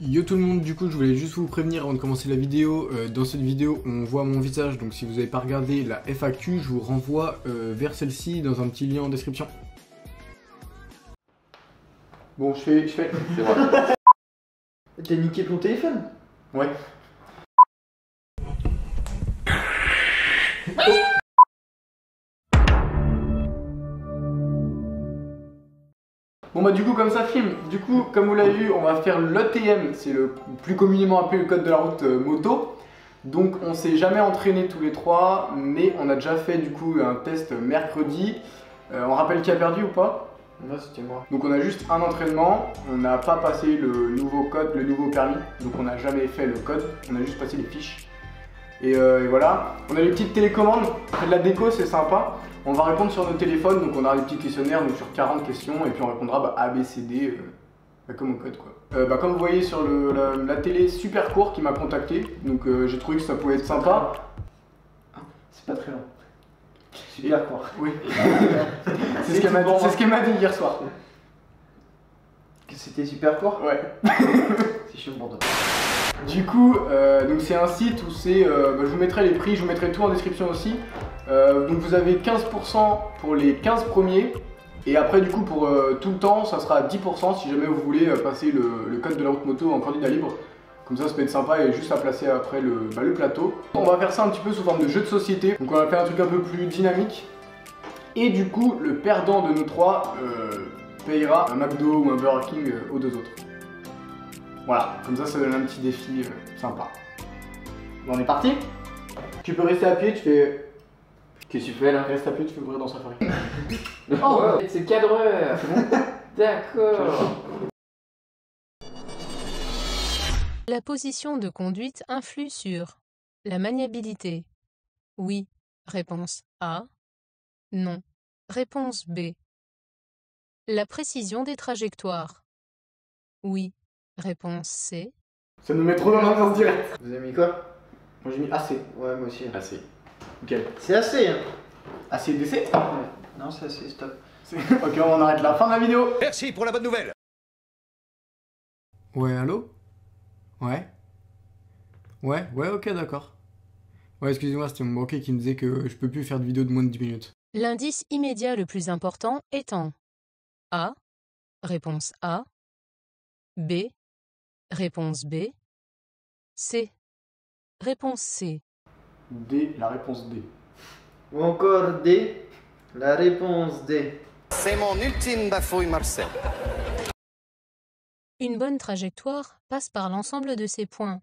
Yo tout le monde, du coup je voulais juste vous prévenir avant de commencer la vidéo, dans cette vidéo on voit mon visage, donc si vous n'avez pas regardé la FAQ, je vous renvoie vers celle-ci dans un petit lien en description. Bon, je fais, c'est vrai. T'as niqué ton téléphone? Ouais. Bon bah du coup comme ça filme, du coup comme vous l'avez vu on va faire l'ETM, c'est le plus communément appelé le code de la route moto. Donc on s'est jamais entraîné tous les trois, mais on a déjà fait du coup un test mercredi. On rappelle qui a perdu ou pas? Moi c'était moi. Donc on a juste un entraînement, on n'a pas passé le nouveau code, le nouveau permis, donc on n'a jamais fait le code, on a juste passé les fiches. Et voilà, on a les petites télécommandes, de la déco c'est sympa. On va répondre sur nos téléphones, donc on aura des petits questionnaires donc sur 40 questions et puis on répondra A, B, C, D, comme au code quoi. Comme vous voyez sur la télé super court qui m'a contacté, donc j'ai trouvé que ça pouvait être sympa. C'est pas très long. Super court. Oui. C'est ce qu'elle m'a dit hier soir. Que c'était super court? Ouais. C'est chiant pour toi. Du coup, donc c'est un site où c'est, je vous mettrai les prix, je vous mettrai tout en description aussi. Donc vous avez 15% pour les 15 premiers et après du coup pour tout le temps ça sera 10% si jamais vous voulez passer le code de la route moto en candidat libre. Comme ça peut être sympa et juste à placer après le plateau. On va faire ça un petit peu sous forme de jeu de société. Donc on va faire un truc un peu plus dynamique. Et du coup le perdant de nous trois payera un McDo ou un Burger King aux deux autres. Voilà, comme ça donne un petit défi sympa. Bon, on est parti? Tu peux rester à pied, tu fais... Qu'est-ce que tu fais là? Reste à pied, tu fais courir dans Safari. Oh, c'est le cadreur. D'accord. La position de conduite influe sur la maniabilité. Oui. Réponse A. Non. Réponse B. La précision des trajectoires. Oui. Réponse C. Ça nous met trop dans l'ambiance direct. Vous avez mis quoi? Moi j'ai mis AC. Ouais, moi aussi. AC. Nickel. C'est assez, hein? AC DC? Ouais. Non, c'est assez, stop. Ok, on arrête la fin de la vidéo. Merci pour la bonne nouvelle. Ouais, allô? Ouais? Ouais, ok, d'accord. Ouais, excusez-moi, c'était mon banquier qui me disait que je peux plus faire de vidéo de moins de 10 minutes. L'indice immédiat le plus important étant A. Réponse A. B. Réponse B. C. Réponse C. D, la réponse D. Ou encore D. La réponse D. C'est mon ultime bafouille, Marcel. Une bonne trajectoire passe par l'ensemble de ces points.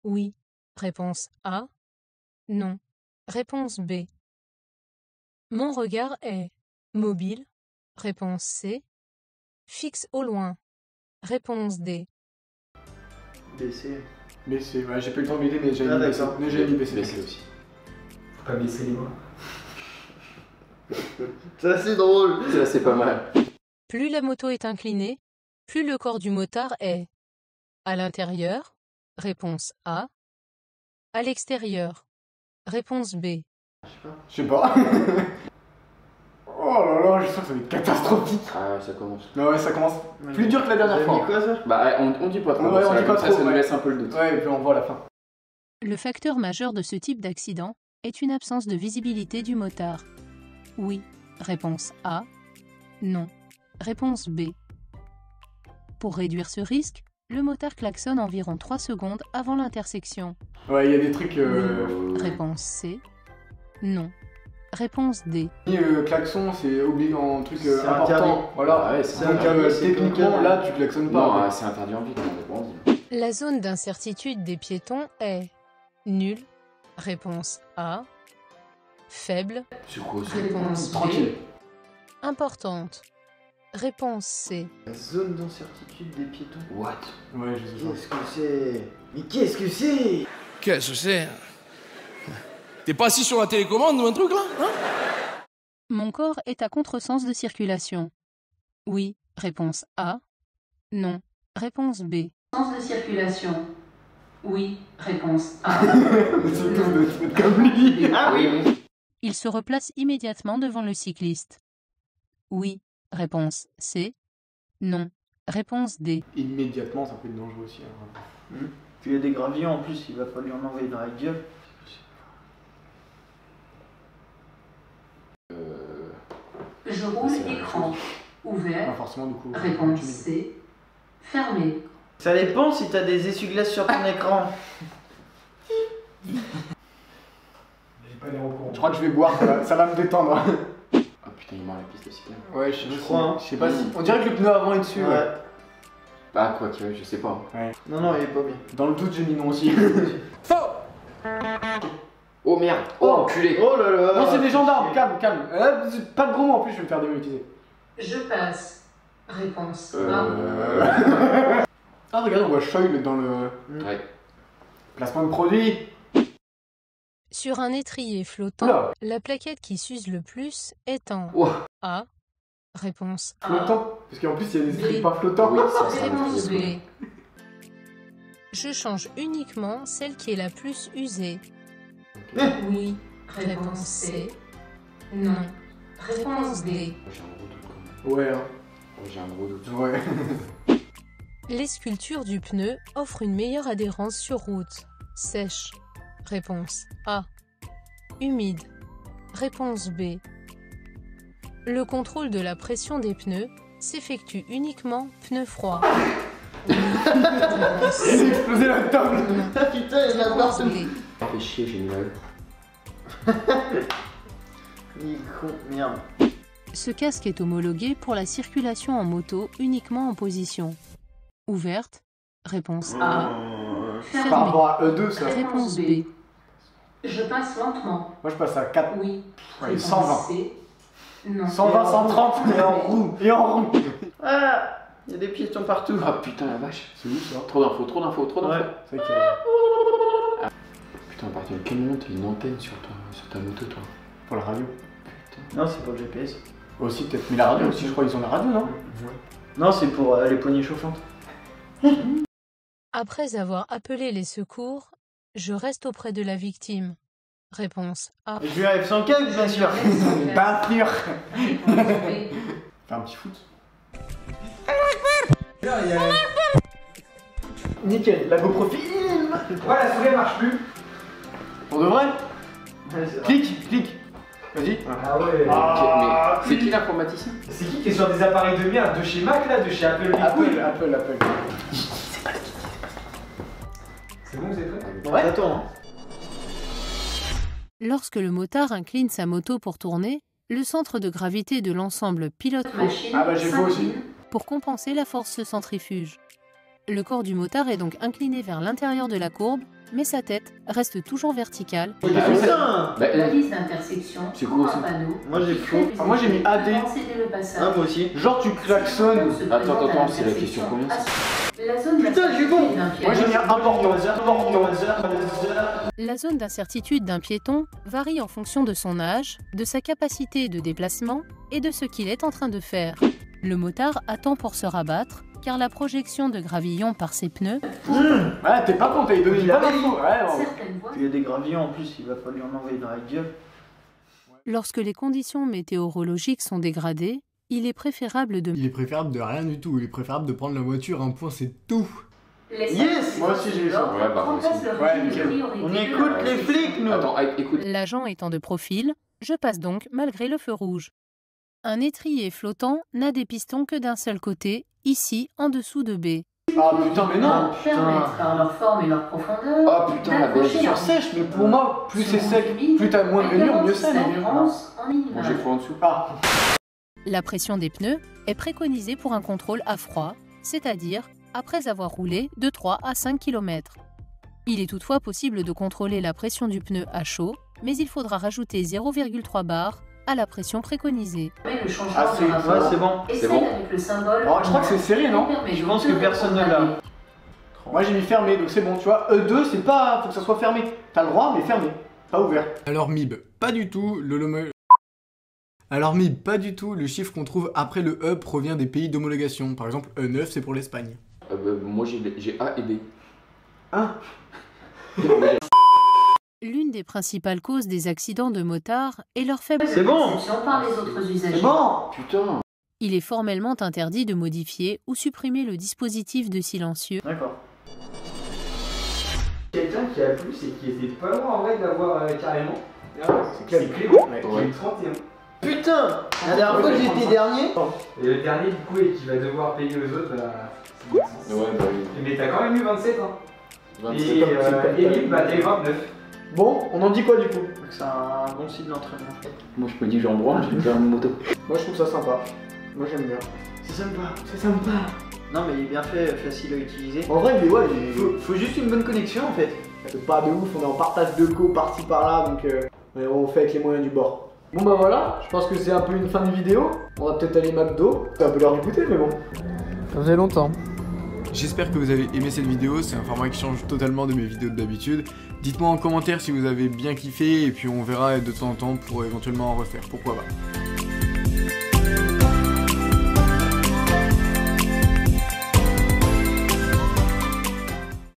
Oui. Réponse A. Non. Réponse B. Mon regard est mobile. Réponse C. Fixe au loin. Réponse D. BC. BC, ouais, j'ai pas eu le temps de m'aider, mais j'ai Ah, mis BC. d'accord. Mais j'ai mis BC. BC aussi. Faut pas baisser les bras. Ça c'est drôle. Ça c'est pas mal. Plus la moto est inclinée, plus le corps du motard est à l'intérieur. Réponse A. À l'extérieur. Réponse B. Je sais pas. Oh là là, je suis sûr que ça va être catastrophique. Ah, ça commence. Non, ouais, ça commence plus dur que la dernière Vous avez mis fois. quoi ça? Bah, on dit pas trop. Ouais, on dit pas ça, trop, ça nous ouais. laisse un peu le doute. Ouais, et puis on voit à la fin. Le facteur majeur de ce type d'accident est une absence de visibilité du motard. Oui. Réponse A. Non. Réponse B. Pour réduire ce risque, le motard klaxonne environ 3 secondes avant l'intersection. Ouais, il y a des trucs. Réponse C. Non. Réponse D. Klaxon, c'est un truc C'est important. interdit. Voilà. Ah ouais, c'est Donc interdit, c'est techniquement, interdit. là, tu klaxonnes pas. Non, c'est interdit en ville, on a dit. La zone d'incertitude des piétons est nulle. Réponse A. Faible. C'est quoi ça? Réponse B. Tranquille. Importante. Réponse C. La zone d'incertitude des piétons. What? Ouais, je sais pas. Qu'est-ce que c'est? Mais qu'est-ce que c'est? Qu'est-ce que c'est? T'es pas assis sur la télécommande ou un truc là, hein? Mon corps est à contresens de circulation. Oui. Réponse A. Non. Réponse B. Sens de circulation. Oui. Réponse A. C'est tous de se mettre comme lui. Ah oui. Il se replace immédiatement devant le cycliste. Oui. Réponse C. Non. Réponse D. Immédiatement, ça peut être dangereux aussi. Hein. Puis il y a des gravillons en plus, il va falloir lui en envoyer dans la gueule. Je roule C'est écran. Pas Ouvert. forcément, du coup. Réponse tu me dis. C. Fermé. Ça dépend si t'as des essuie-glaces sur ton écran. Je crois que je vais boire, ça va me détendre. Ah putain, il mord la piste aussi. Ouais, Je crois, hein. Je sais pas si. On dirait que le pneu avant est dessus. Ouais. Ah, quoi que, je sais pas. Non, non, il est pas bien. Dans le doute, j'ai mis non aussi. Faux. Oh merde. Oh enculé. Oh là là. Non, c'est des gendarmes, calme, calme. Pas de gros mots en plus, je vais me faire démonétiser. Je passe. Réponse A. Ah, regarde, on voit Scheuil dans le Ouais. placement de produit. Sur un étrier flottant, Oula, la plaquette qui s'use le plus est en Ouah. A. Réponse A. flottant. Parce qu'en plus, il y a des trucs pas flottants. Oui, ça Réponse me B. fait. Je change uniquement celle qui est la plus usée. Oui. Réponse C. Non. Réponse D. J'ai un gros doute quand même. Ouais, hein. Oh, j'ai un gros doute. Ouais. Les sculptures du pneu offrent une meilleure adhérence sur route. Sèche. Réponse A. Humide. Réponse B. Le contrôle de la pression des pneus s'effectue uniquement pneu froid. Réponse Il a C. explosé la table. Non. Ah putain, il y en a Réponse partout. B. Ça fait chier, j'ai une gueule. Il est con, merde. Ce casque est homologué pour la circulation en moto uniquement en position ouverte. Réponse A. Par Fermée. rapport à E2, ça. Réponse B. Je passe lentement. Moi, je passe à 4. Oui. Ouais, Réponse 120. C. Non. 120, 130 et en roue. Et en roue. Ah, il y a des piétons partout. Ah putain la vache. C'est où ça? Trop d'infos, trop d'infos, trop d'infos. Ouais. C'est vrai qu'il y a- Putain, à partir de quel moment t'as une antenne sur ta moto, toi? Pour la radio. Non, c'est pour le GPS. Aussi, peut-être. Mais la radio aussi, je crois qu'ils ont la radio, non? Non, c'est pour les poignées chauffantes. Après avoir appelé les secours, je reste auprès de la victime. Réponse A. Et je lui arrive sans câble, bien sûr. Bien sûr. Réponse B. Fais un petit foot. Nickel, la GoPro filme. Ouais, la souris elle marche plus. Pour de vrai? Clique, clique. Vas-y. Ah ouais. Ah, Mais c'est qui l'informaticien? C'est qui est sur des appareils de merde? De chez Mac là? De chez Apple les couilles. Apple. C'est bon, vous êtes prêts? Bon, attends. Hein. Lorsque le motard incline sa moto pour tourner, le centre de gravité de l'ensemble pilote Machine. Ah bah, j'ai faux aussi. s'incline. pour compenser la force centrifuge. Le corps du motard est donc incliné vers l'intérieur de la courbe, mais sa tête reste toujours verticale. Putain. Bah, Balise d'intersection. C'est quoi ou ça? un panneau. Moi, j'ai faux. Ah, moi, j'ai mis AD. Avant de céder le passage. Ah, moi aussi. Genre, tu klaxonnes. Se Attends, présente à attends, c'est la question l'intersection. combien, ça? La zone Putain, j'ai bon. d'incertitude d'un Moi, j'ai mis piège. important. La zone d'incertitude d'un piéton varie en fonction de son âge, de sa capacité de déplacement et de ce qu'il est en train de faire. Le motard attend pour se rabattre, car la projection de gravillon par ses pneus Ouais, t'es pas con, t'as donné Il pas a d'infos. Ouais, bon. Certaines voies. Puis il y a des gravillons en plus, il va falloir lui en envoyer dans la gueule. Lorsque les conditions météorologiques sont dégradées, il est préférable de Il est préférable de rien du tout, il est préférable de prendre la voiture, un point c'est tout. Les Yes. Moi aussi, j'ai eu ça. Ouais, bah, moi aussi. remplacent le Ouais, régime de nickel. priorité On de écoute la les protection. flics, nous. Attends, écoute. l'agent étant de profil, je passe donc malgré le feu rouge. Un étrier flottant n'a des pistons que d'un seul côté, ici en dessous de B. Ah putain, mais non. Permettent par leur forme et leur profondeur. Oh putain, la d'accrocher belle. un Sur sèche, mais pour moi, plus c'est Selon sec, lui, plus t'as moins de elle rainures, mieux garantit c'est, non? l'adhérence en Bon, j'ai minimal. faux en dessous. Ah, La pression des pneus est préconisée pour un contrôle à froid, c'est-à-dire après avoir roulé de 3 à 5 km. Il est toutefois possible de contrôler la pression du pneu à chaud, mais il faudra rajouter 0,3 bar à la pression préconisée. Mais le changement Ah, c'est- de rapport Ouais, c'est bon. est c'est celle bon. avec le symbole. Alors, je crois que c'est serré, non? Permet Je pense de que personne ne reprogramer. l'a. moi j'ai mis fermé, donc c'est bon, tu vois. E2, c'est pas. Faut que ça soit fermé. T'as le droit, mais fermé. Pas ouvert. Alors MIB, pas du tout, Alors MIB, pas du tout, le chiffre qu'on trouve après le E provient des pays d'homologation. Par exemple, E9 c'est pour l'Espagne. Moi j'ai A et B. Hein? L'une des principales causes des accidents de motards est leur faible C'est bon. Réception par les autres usagers. C'est bon. Putain. Il est formellement interdit de modifier ou supprimer le dispositif de silencieux. D'accord. Quelqu'un qui a plu, c'est qui était pas loin en vrai de l'avoir carrément. C'est C'est Clément, Ouais. qui a eu 31. Putain! La dernière fois que j'étais dernier. Et le dernier, du coup, et qui va devoir payer aux autres, bah. c'est Maxence. Ouais, bah oui. Mais t'as quand même eu 27, hein. 27. Et Emile, bah t'as eu 29. Bon, on en dit quoi du coup? C'est un bon site d'entraînement. Moi, je me dis, j'en branle, je vais faire une moto. Moi je trouve ça sympa. Moi j'aime bien. C'est sympa. C'est sympa. Non, mais il est bien fait, facile à utiliser. En vrai, il est ouais, Faut juste une bonne connexion en fait. c'est pas de ouf, on est en partage de co par-ci par-là, donc on fait avec les moyens du bord. Bon bah voilà, je pense que c'est un peu une fin de vidéo. On va peut-être aller McDo. C'est un peu l'heure du goûter, mais bon. Ça faisait longtemps. J'espère que vous avez aimé cette vidéo, c'est un format qui change totalement de mes vidéos d'habitude. Dites-moi en commentaire si vous avez bien kiffé et puis on verra de temps en temps pour éventuellement en refaire, pourquoi pas.